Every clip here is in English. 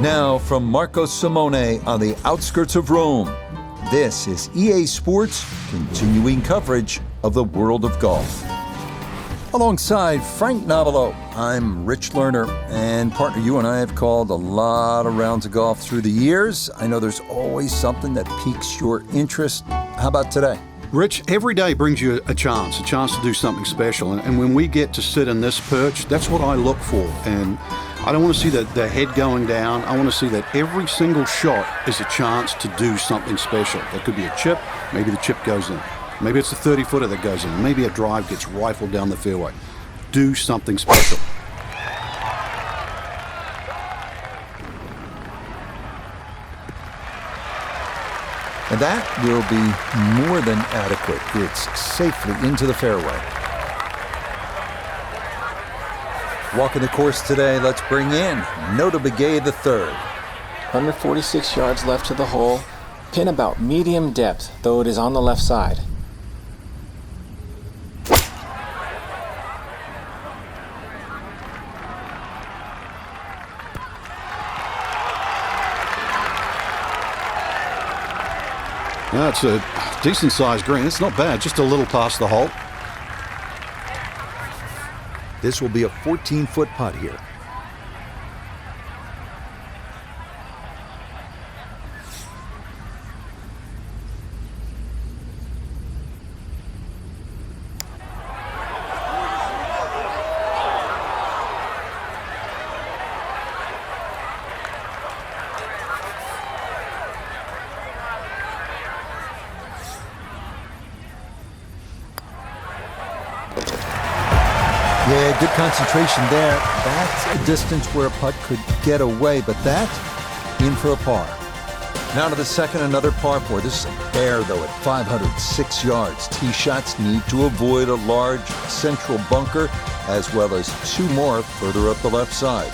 Now from Marco Simone on the outskirts of Rome, this is EA Sports' continuing coverage of the world of golf. Alongside Frank Novelo, I'm Rich Lerner, and partner, you and I have called a lot of rounds of golf through the years. I know there's always something that piques your interest. How about today? Rich, every day brings you a chance to do something special. And when we get to sit in this perch, that's what I look for. And I don't want to see the head going down. I want to see that every single shot is a chance to do something special. That could be a chip. Maybe the chip goes in. Maybe it's a 30-footer that goes in. Maybe a drive gets rifled down the fairway. Do something special. And that will be more than adequate. It's safely into the fairway. Walking the course today, let's bring in Nota Begay III. 146 yards left to the hole. Pin about medium depth, though it is on the left side. That's a decent-sized green. It's not bad, just a little past the hole. This will be a 14-foot putt here. Yeah, good concentration there. That's a distance where a putt could get away, but that, in for a par. Now to the second, another par 4. This is a bear, though, at 506 yards. Tee shots need to avoid a large central bunker, as well as two more further up the left side.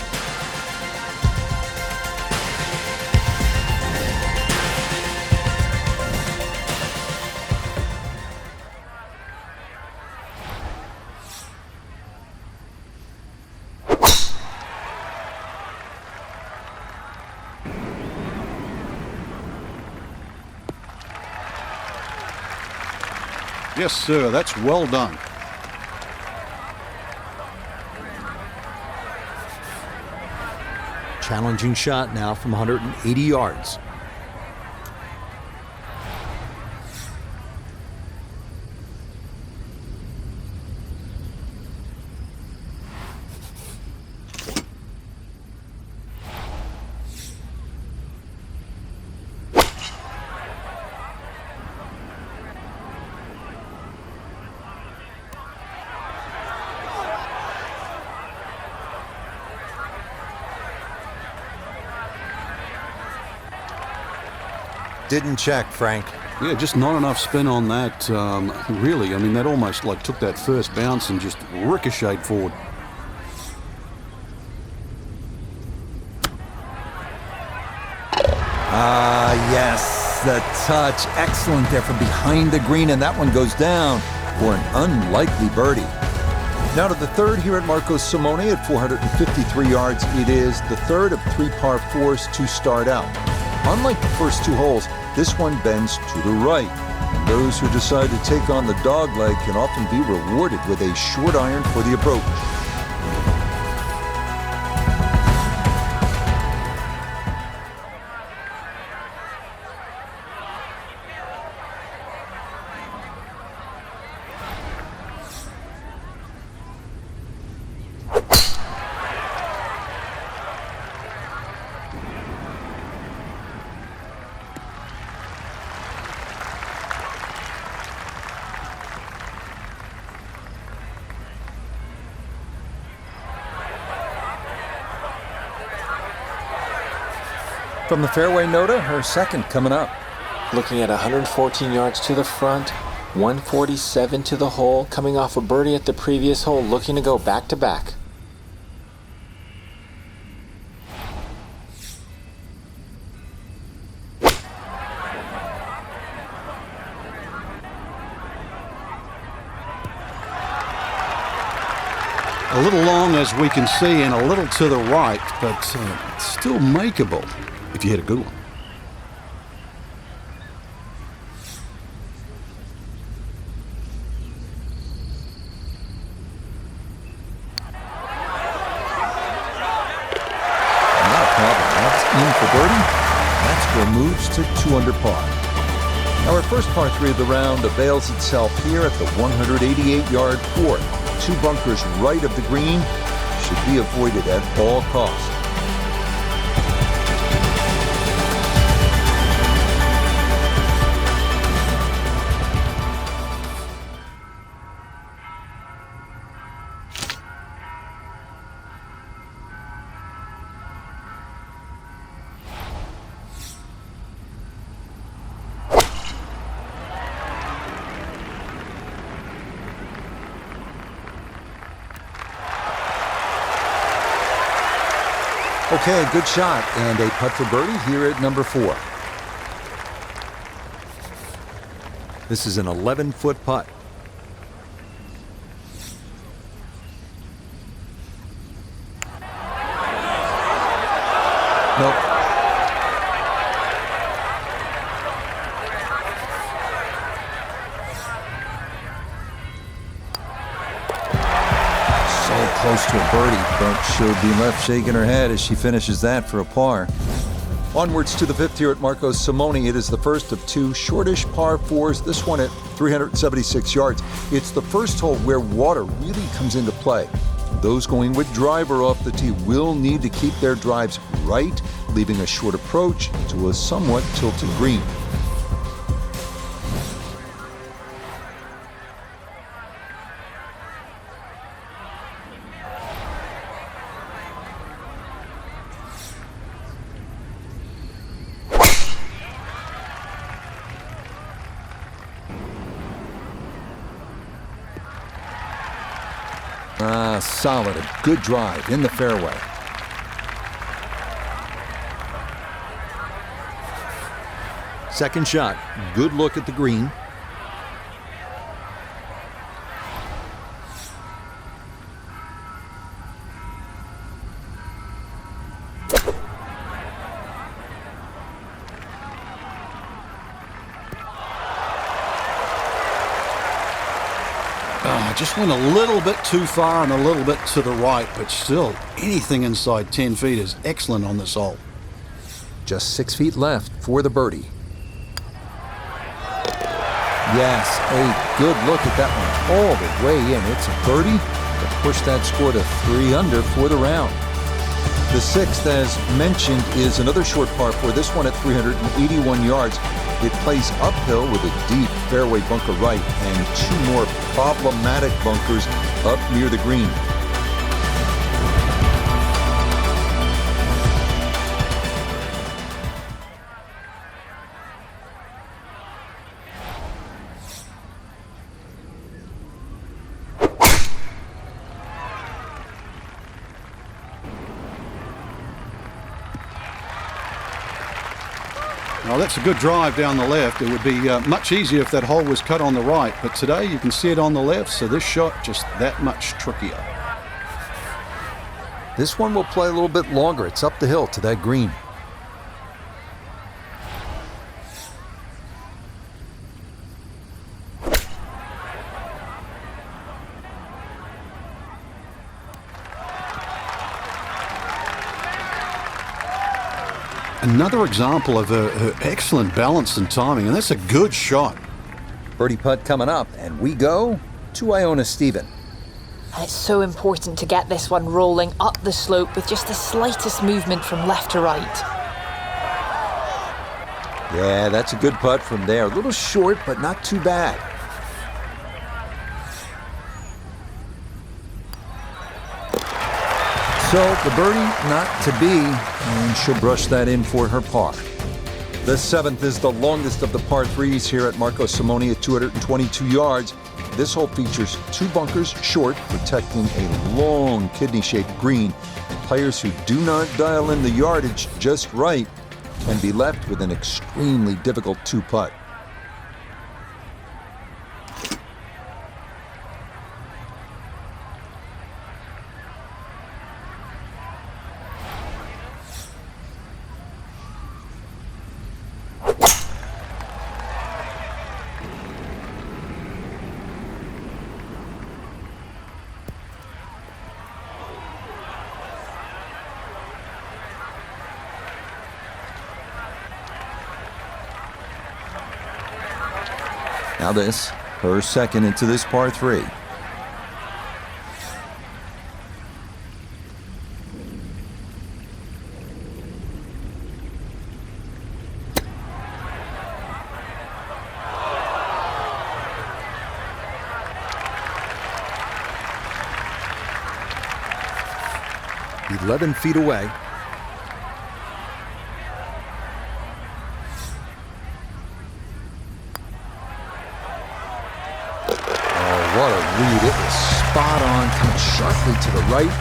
Yes, sir, that's well done. Challenging shot now from 180 yards. Didn't check, Frank. Yeah, just not enough spin on that, really. I mean, that almost like took that first bounce and just ricocheted forward. Yes, the touch. Excellent there from behind the green, and that one goes down for an unlikely birdie. Now to the third here at Marco Simone at 453 yards. It is the third of three par 4s to start out. Unlike the first two holes, this one bends to the right. And those who decide to take on the dogleg can often be rewarded with a short iron for the approach. From the fairway, Nota, her second coming up. Looking at 114 yards to the front, 147 to the hole, coming off a birdie at the previous hole, looking to go back to back. A little long, as we can see, and a little to the right, but still makeable if you hit a good one. Not a problem. That's in for birdie. That score moves to 2 under par. Now our first par 3 of the round avails itself here at the 188-yard fourth. 2 bunkers right of the green should be avoided at all costs. Okay, good shot, and a putt for birdie here at number 4. This is an 11-foot putt. Nope. Close to a birdie, but she'll be left shaking her head as she finishes that for a par. Onwards to the 5th here at Marco Simone. It is the first of 2 shortish par 4s, this one at 376 yards. It's the first hole where water really comes into play. Those going with driver off the tee will need to keep their drives right, leaving a short approach to a somewhat tilted green. Solid, a good drive in the fairway. Second shot, good look at the green. Just went a little bit too far and a little bit to the right, but still, anything inside 10 feet is excellent on this hole. Just 6 feet left for the birdie. Yes, a good look at that one all the way in. It's a birdie to push that score to 3 under for the round. The 6th, as mentioned, is another short par 4, this one at 381 yards. It plays uphill with a deep fairway bunker right and 2 more problematic bunkers up near the green. Well, that's a good drive down the left. It would be much easier if that hole was cut on the right, but today you can see it on the left, so this shot just that much trickier. This one will play a little bit longer. It's up the hill to that green. Another example of her excellent balance and timing, and that's a good shot. Birdie putt coming up, and we go to Iona Stephen. And it's so important to get this one rolling up the slope with just the slightest movement from left to right. Yeah, that's a good putt from there. A little short, but not too bad. So the birdie not to be, and she'll brush that in for her par. The 7th is the longest of the par 3s here at Marco Simone at 222 yards. This hole features 2 bunkers short, protecting a long kidney-shaped green. Players who do not dial in the yardage just right can be left with an extremely difficult 2-putt. Now this, her second into this par 3. "11 feet away." What a read. It was spot on, coming sharply to the right.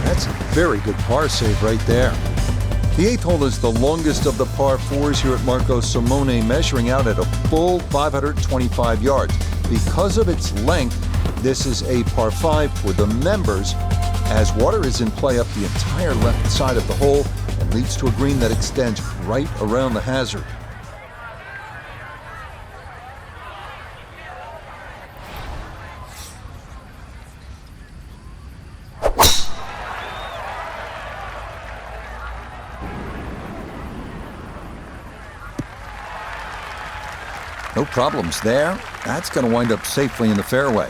That's a very good par save right there. The 8th hole is the longest of the par 4s here at Marco Simone, measuring out at a full 525 yards. Because of its length, this is a par 5 for the members, as water is in play up the entire left side of the hole and leads to a green that extends right around the hazard. No problems there. That's going to wind up safely in the fairway.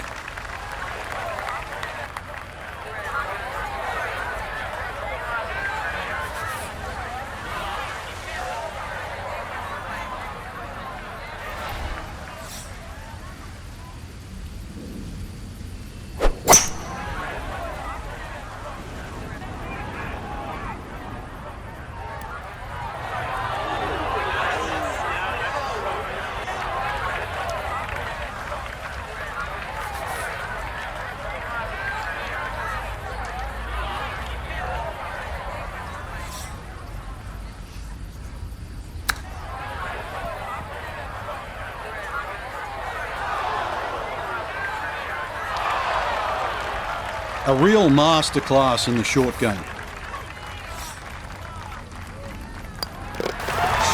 A real masterclass in the short game.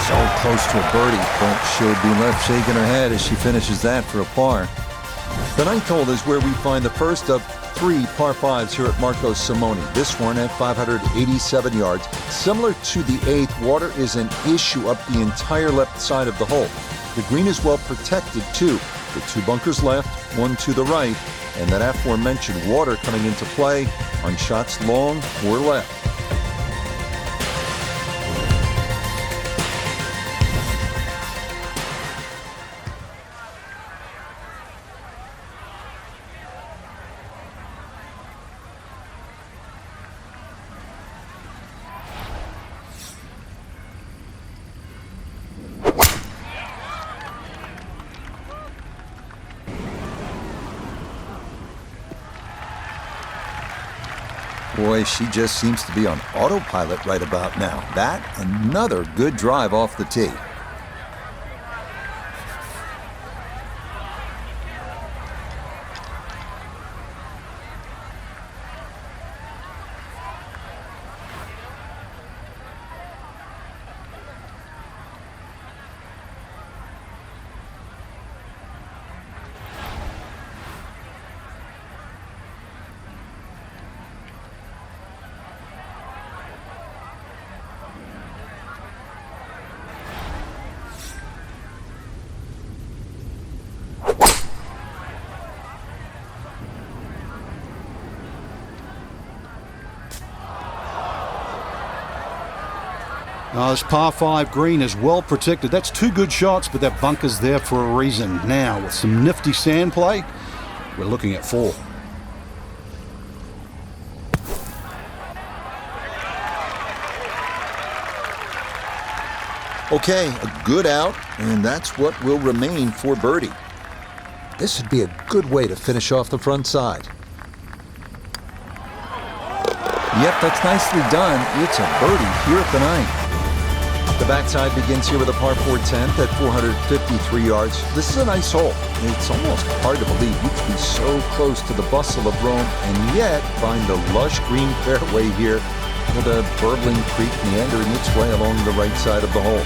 So close to a birdie, but she'll be left shaking her head as she finishes that for a par. The 9th hole is where we find the first of 3 par 5s here at Marco Simone. This one at 587 yards. Similar to the 8th, water is an issue up the entire left side of the hole. The green is well protected too, with 2 bunkers left, 1 to the right, and that aforementioned water coming into play on shots long or left. Boy, she just seems to be on autopilot right about now. That, another good drive off the tee. This par 5 green is well protected. That's 2 good shots, but that bunker's there for a reason. Now, with some nifty sand play, we're looking at 4. Okay, a good out, and that's what will remain for birdie. This would be a good way to finish off the front side. Yep, that's nicely done. It's a birdie here at the 9th. The backside begins here with a par 4 10th at 453 yards. This is a nice hole. It's almost hard to believe you could be so close to the bustle of Rome and yet find the lush green fairway here with a burbling creek meandering its way along the right side of the hole.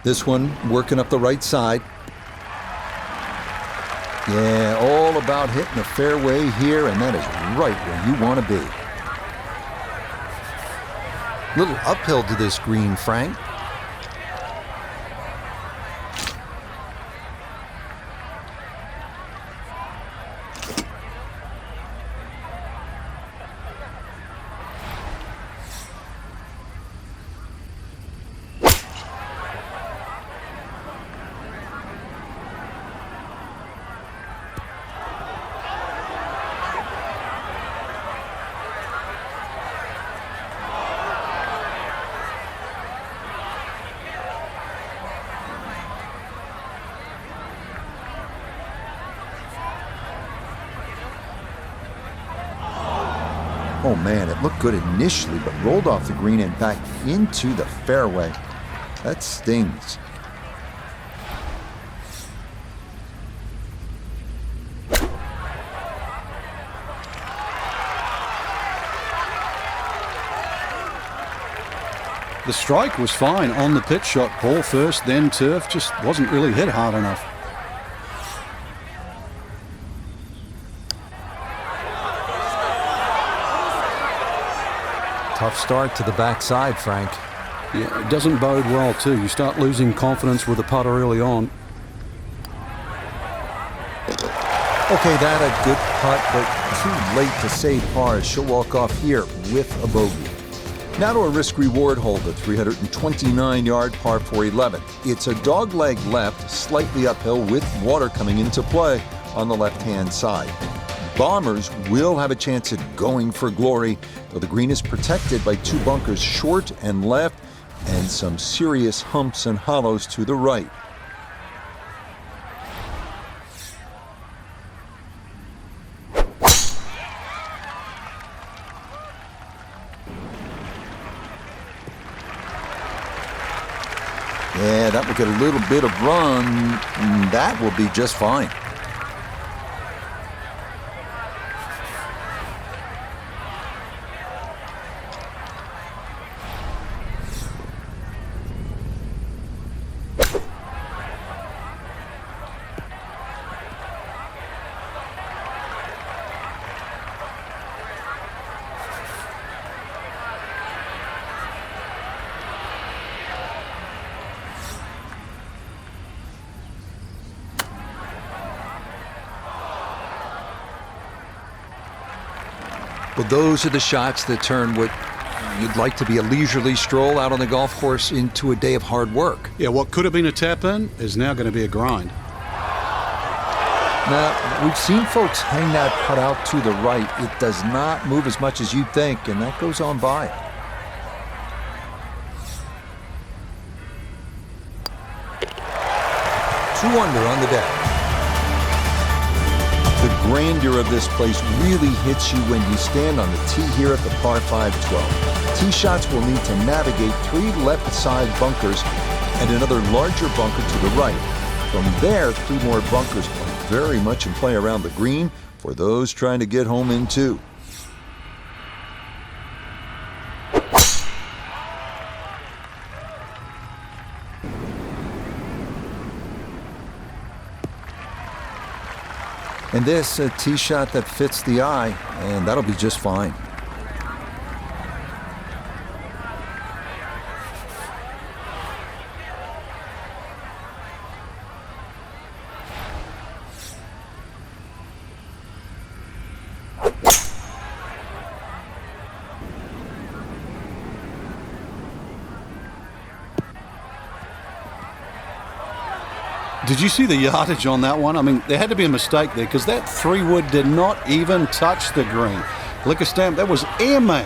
This one working up the right side. Yeah, all about hitting the fairway here, and that is right where you want to be. Little uphill to this green, Frank. Oh man, it looked good initially, but rolled off the green and back into the fairway. That stings. The strike was fine on the pitch shot. Ball first, then turf. Just wasn't really hit hard enough. Tough start to the backside, Frank. Yeah, it doesn't bode well, too. You start losing confidence with the putter early on. Okay, that a good putt, but too late to save par as she'll walk off here with a bogey. Now to a risk-reward hole, the 329-yard par 4 11. It's a dogleg left, slightly uphill with water coming into play on the left-hand side. Bombers will have a chance at going for glory, though the green is protected by two bunkers short and left and some serious humps and hollows to the right. Yeah, that will get a little bit of run. That will be just fine. Well, those are the shots that turn what you'd like to be a leisurely stroll out on the golf course into a day of hard work. Yeah, what could have been a tap-in is now going to be a grind. Now, we've seen folks hang that putt out to the right. It does not move as much as you'd think, and that goes on by. 2 under on the deck. The grandeur of this place really hits you when you stand on the tee here at the par 5 12. Tee shots will need to navigate 3 left side bunkers and another larger bunker to the right. From there, 3 more bunkers are very much in play around the green for those trying to get home in 2. And this, a tee shot that fits the eye, and that'll be just fine. Did you see the yardage on that one? I mean, there had to be a mistake there because that 3-wood did not even touch the green. Liquor stamp, that was airmail.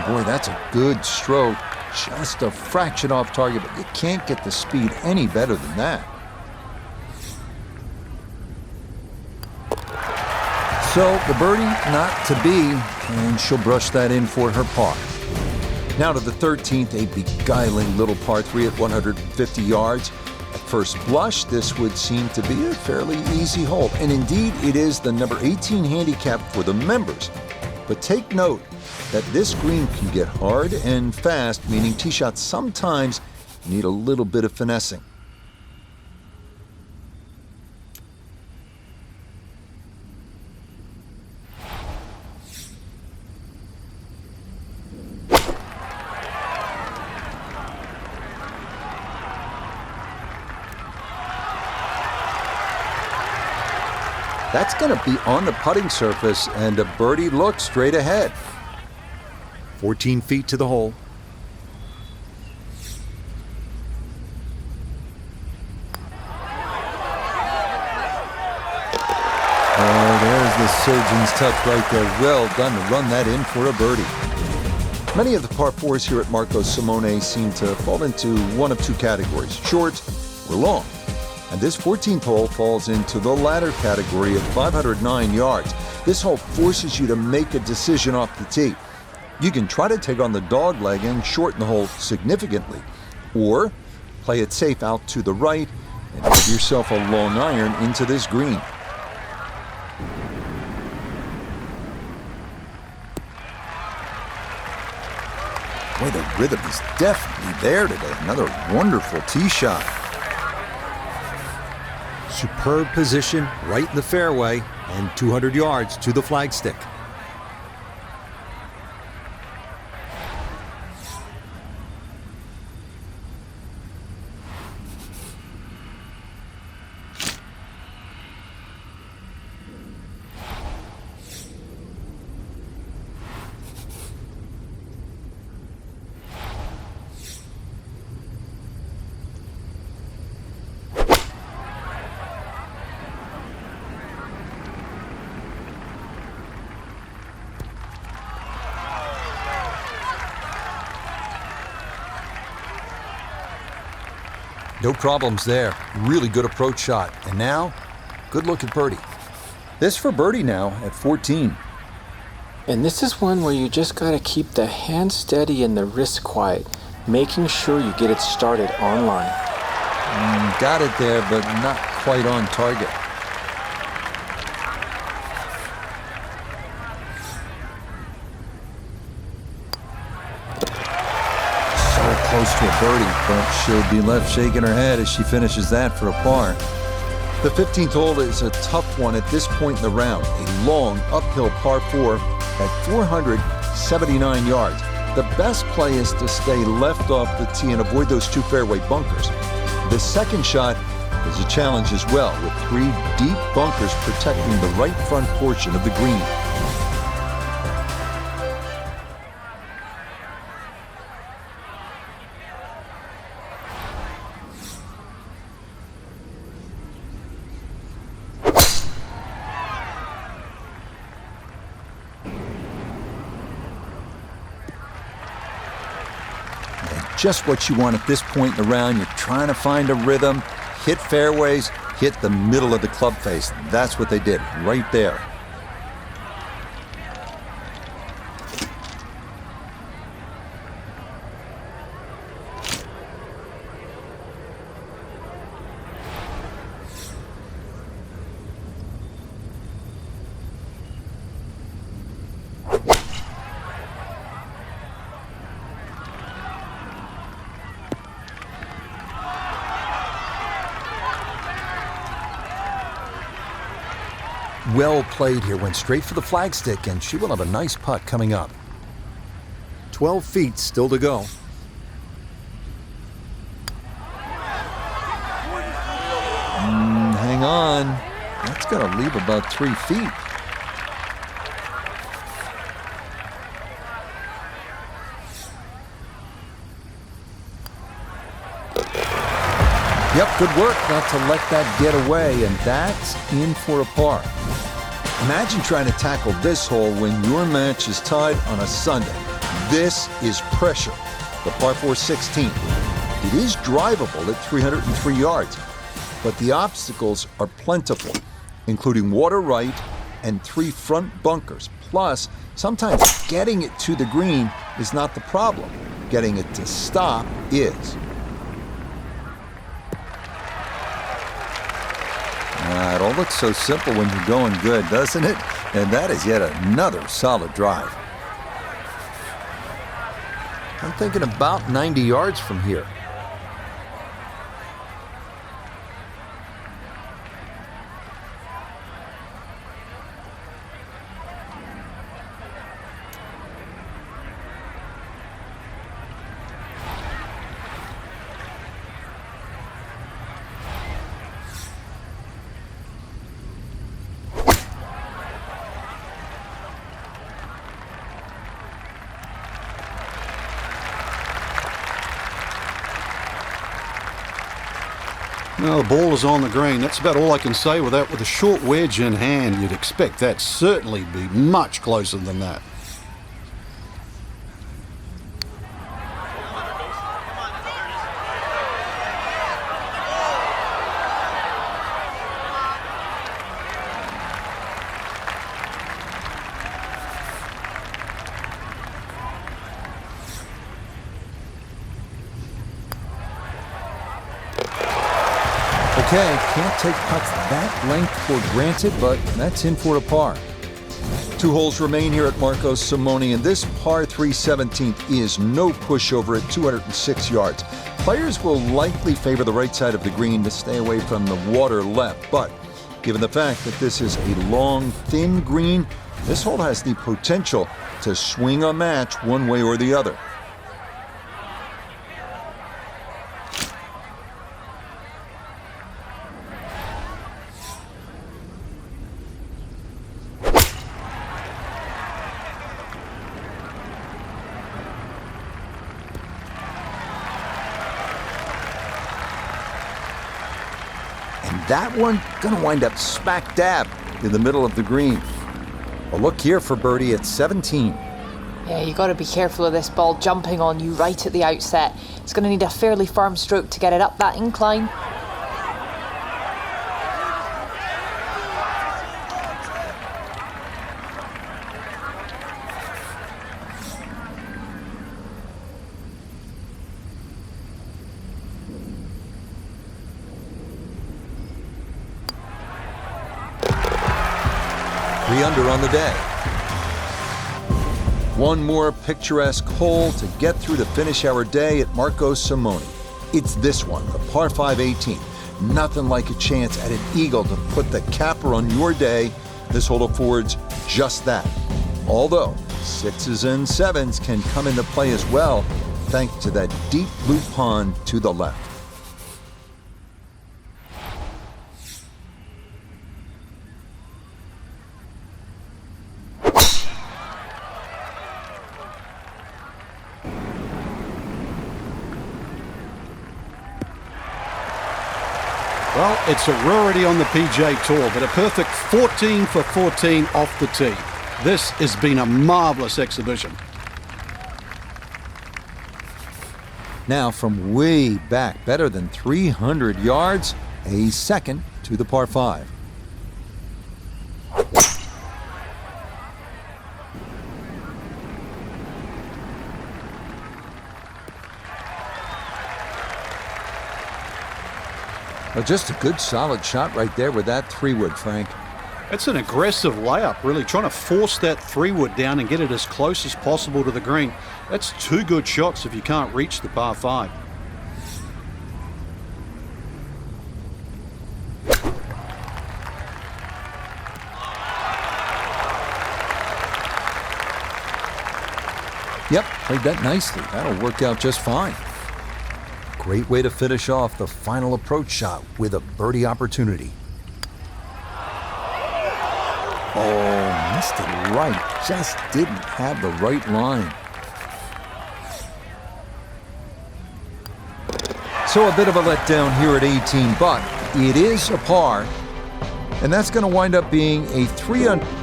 Boy, that's a good stroke. just a fraction off target, but you can't get the speed any better than that. So the birdie not to be, and she'll brush that in for her par. Now to the 13th, a beguiling little par 3 at 150 yards. At first blush, this would seem to be a fairly easy hole, and indeed it is the number 18 handicap for the members. But take note that this green can get hard and fast, meaning tee shots sometimes need a little bit of finessing. That's going to be on the putting surface, and a birdie look straight ahead. 14 feet to the hole. Oh, there's the surgeon's touch right there. Well done to run that in for a birdie. Many of the par 4s here at Marco Simone seem to fall into one of two categories, short or long. And this 14th hole falls into the latter category of 509 yards. This hole forces you to make a decision off the tee. You can try to take on the dog leg and shorten the hole significantly, or play it safe out to the right and give yourself a long iron into this green. Boy, the rhythm is definitely there today. Another wonderful tee shot. Superb position right in the fairway and 200 yards to the flagstick. No problems there. Really good approach shot. And now, good look at birdie. This for birdie now at 14. And this is one where you just got to keep the hand steady and the wrist quiet, making sure you get it started on line. Got it there, but not quite on target. Close to a birdie, but she'll be left shaking her head as she finishes that for a par. The 15th hole is a tough one at this point in the round. A long uphill par 4 at 479 yards. The best play is to stay left off the tee and avoid those two fairway bunkers. The second shot is a challenge as well, with 3 deep bunkers protecting the right front portion of the green. Just what you want at this point in the round. You're trying to find a rhythm, hit fairways, hit the middle of the club face. That's what they did right there. Well played here, went straight for the flagstick, and she will have a nice putt coming up. 12 feet still to go. Hang on. That's going to leave about 3 feet. Yep, good work not to let that get away, and that's in for a par. Imagine trying to tackle this hole when your match is tied on a Sunday. This is pressure. the par 4 16th. It is drivable at 303 yards, but the obstacles are plentiful, including water right and 3 front bunkers. Plus, sometimes getting it to the green is not the problem. Getting it to stop is. It all looks so simple when you're going good, doesn't it? And that is yet another solid drive. I'm thinking about 90 yards from here. Well, the ball is on the green. That's about all I can say with that. With a short wedge in hand, you'd expect that certainly be much closer than that. Okay, can't take putts that length for granted, but that's in for a par. 2 holes remain here at Marco Simone, and this par 3 17th is no pushover at 206 yards. Players will likely favor the right side of the green to stay away from the water left, but given the fact that this is a long, thin green, this hole has the potential to swing a match one way or the other. That one gonna wind up smack dab in the middle of the green. A look here for birdie at 17. Yeah, you got to be careful of this ball jumping on you right at the outset. It's going to need a fairly firm stroke to get it up that incline. Under on the day. One more picturesque hole to get through to finish our day at Marco Simone. It's this one, the par 5 18. Nothing like a chance at an eagle to put the capper on your day. This hole affords just that. Although 6s and 7s can come into play as well, thanks to that deep blue pond to the left. Well, it's a rarity on the PGA Tour, but a perfect 14 for 14 off the tee. This has been a marvelous exhibition. Now from way back, better than 300 yards, a second to the par 5. Well, just a good solid shot right there with that 3-wood, Frank. It's an aggressive layup, really, trying to force that 3-wood down and get it as close as possible to the green. That's 2 good shots if you can't reach the par 5. Yep, played that nicely. That'll work out just fine. Great way to finish off the final approach shot with a birdie opportunity. Oh, missed it right. Just didn't have the right line. So a bit of a letdown here at 18, but it is a par. And that's going to wind up being a 3 under.